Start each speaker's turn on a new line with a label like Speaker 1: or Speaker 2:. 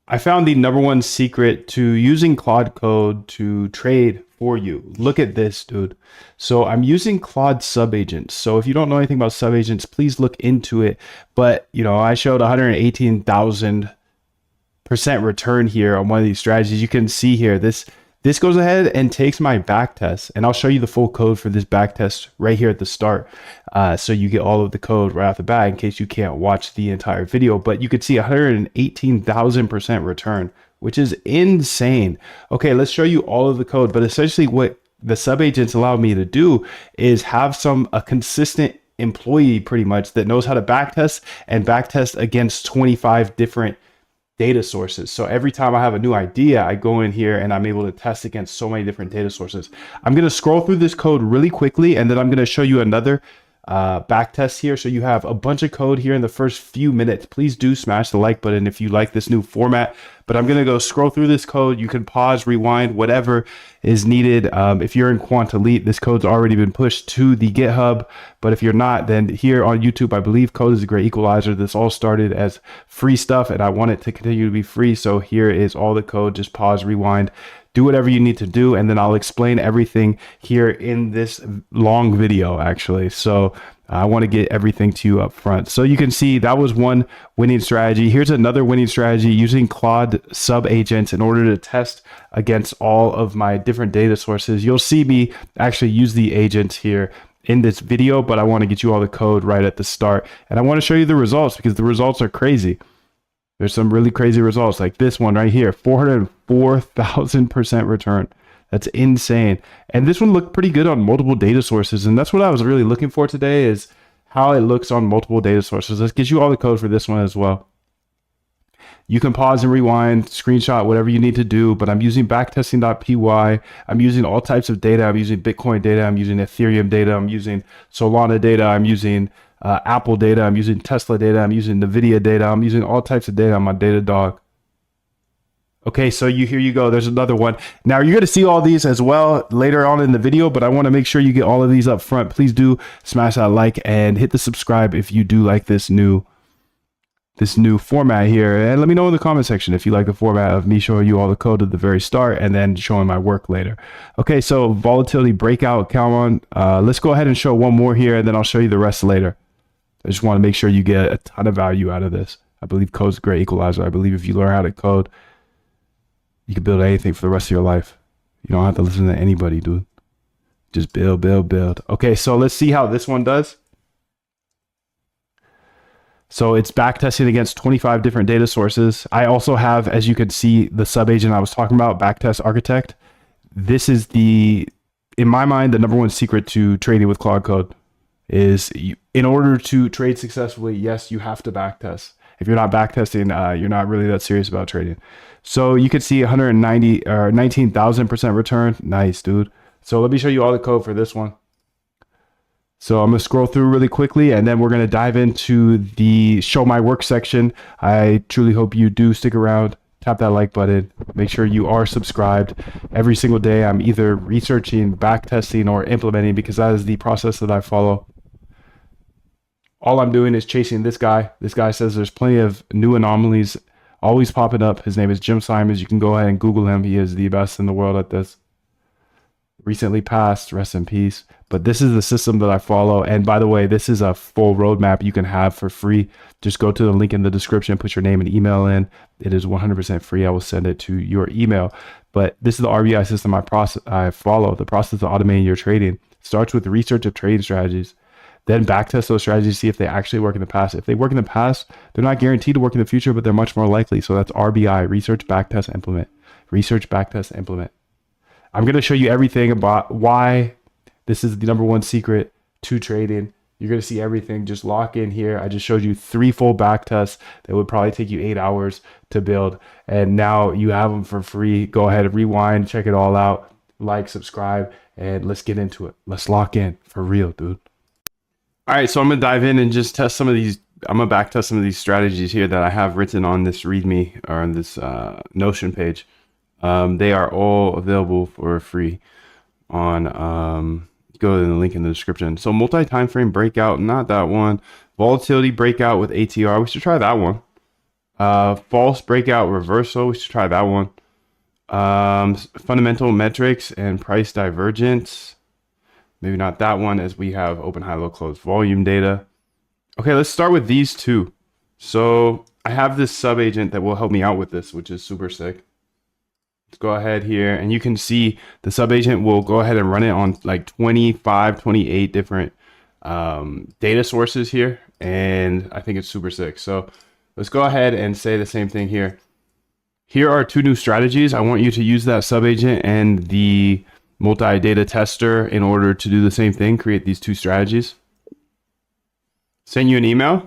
Speaker 1: I found the number one secret to using Claude Code to trade for you. Look at this, dude. So I'm using Claude subagents. So if you don't know anything about subagents, please look into it. But you know, I showed 118,000% return here on one of these strategies. You can see here, this goes ahead and takes my back test, and I'll show you the full code for this back test right here at the start. So you get all of the code right off the bat in case you can't watch the entire video, but you could see 118,000% return, which is insane. Okay, let's show you all of the code, but essentially what the subagents allow me to do is have a consistent employee pretty much that knows how to backtest and backtest against 25 different data sources. So every time I have a new idea, I go in here and I'm able to test against so many different data sources. I'm going to scroll through this code really quickly, and then I'm going to show you another back test here. So you have a bunch of code here in the first few minutes. Please do smash the like button if you like this new format, but I'm going to go scroll through this code. You can pause, rewind, whatever is needed. If you're in Quant Elite, this code's already been pushed to the GitHub, but if you're not, then here on YouTube, I believe Code is a great equalizer. This all started as free stuff and I want it to continue to be free. So here is all the code. Just pause, rewind, do whatever you need to do, and then I'll explain everything here in this long video actually. So I want to get everything to you up front. So you can see that was one winning strategy. Here's another winning strategy using Claude sub agents in order to test against all of my different data sources. You'll see me actually use the agents here in this video, but I want to get you all the code right at the start. And I want to show you the results because the results are crazy. There's some really crazy results like this one right here, 404,000% return. That's insane. And this one looked pretty good on multiple data sources. And that's what I was really looking for today, is how it looks on multiple data sources. Let's get you all the code for this one as well. You can pause and rewind, screenshot, whatever you need to do, but I'm using backtesting.py. I'm using all types of data. I'm using Bitcoin data. I'm using Ethereum data. I'm using Solana data. I'm using Apple data. I'm using Tesla data. I'm using NVIDIA data. I'm using all types of data on my Datadog. Okay, so here you go. There's another one. Now you're going to see all these as well later on in the video, but I want to make sure you get all of these up front. Please do smash that like and hit the subscribe if you do like this new format here. And let me know in the comment section if you like the format of me showing you all the code at the very start and then showing my work later. Okay, so volatility breakout, come on. Let's go ahead and show one more here, and then I'll show you the rest later. I just want to make sure you get a ton of value out of this. I believe code's a great equalizer. I believe if you learn how to code, you can build anything for the rest of your life. You don't have to listen to anybody, dude. Just build, build, build. Okay, so let's see how this one does. So it's backtesting against 25 different data sources. I also have, as you can see, the subagent I was talking about, Backtest Architect. This is in my mind, the number one secret to trading with Claude Code is in order to trade successfully, yes, you have to backtest. If you're not backtesting, you're not really that serious about trading. So you can see 19,000% return. Nice, dude. So let me show you all the code for this one. So I'm going to scroll through really quickly, and then we're going to dive into the show my work section. I truly hope you do stick around. Tap that like button. Make sure you are subscribed. Every single day I'm either researching, backtesting, or implementing, because that is the process that I follow. All I'm doing is chasing this guy. This guy says there's plenty of new anomalies always popping up. His name is Jim Simons. You can go ahead and Google him. He is the best in the world at this. Recently passed, rest in peace. But this is the system that I follow. And by the way, this is a full roadmap you can have for free. Just go to the link in the description, put your name and email in. It is 100% free. I will send it to your email. But this is the RBI system I follow. The process of automating your trading starts with research of trading strategies. Then backtest those strategies, see if they actually work in the past. If they work in the past, they're not guaranteed to work in the future, but they're much more likely. So that's RBI, research, backtest, implement. Research, backtest, implement. I'm going to show you everything about why this is the number one secret to trading. You're going to see everything. Just lock in here. I just showed you 3 full backtests that would probably take you 8 hours to build. And now you have them for free. Go ahead and rewind, check it all out, like, subscribe, and let's get into it. Let's lock in for real, dude. All right, so I'm gonna dive in and just test some of these. I'm gonna backtest some of these strategies here that I have written on this README or on this Notion page. They are all available for free on, go to the link in the description. So multi-time frame breakout, not that one. Volatility breakout with ATR, we should try that one. False breakout reversal. We should try that one. Fundamental metrics and price divergence. Maybe not that one, as we have open, high, low, close volume data. Okay, let's start with these two. So I have this sub agent that will help me out with this, which is super sick. Let's go ahead here, and you can see the sub agent will go ahead and run it on like 25, 28 different data sources here. And I think it's super sick. So let's go ahead and say the same thing here. Here are two new strategies. I want you to use that sub agent and the multi-data tester in order to do the same thing, create these two strategies. Send you an email.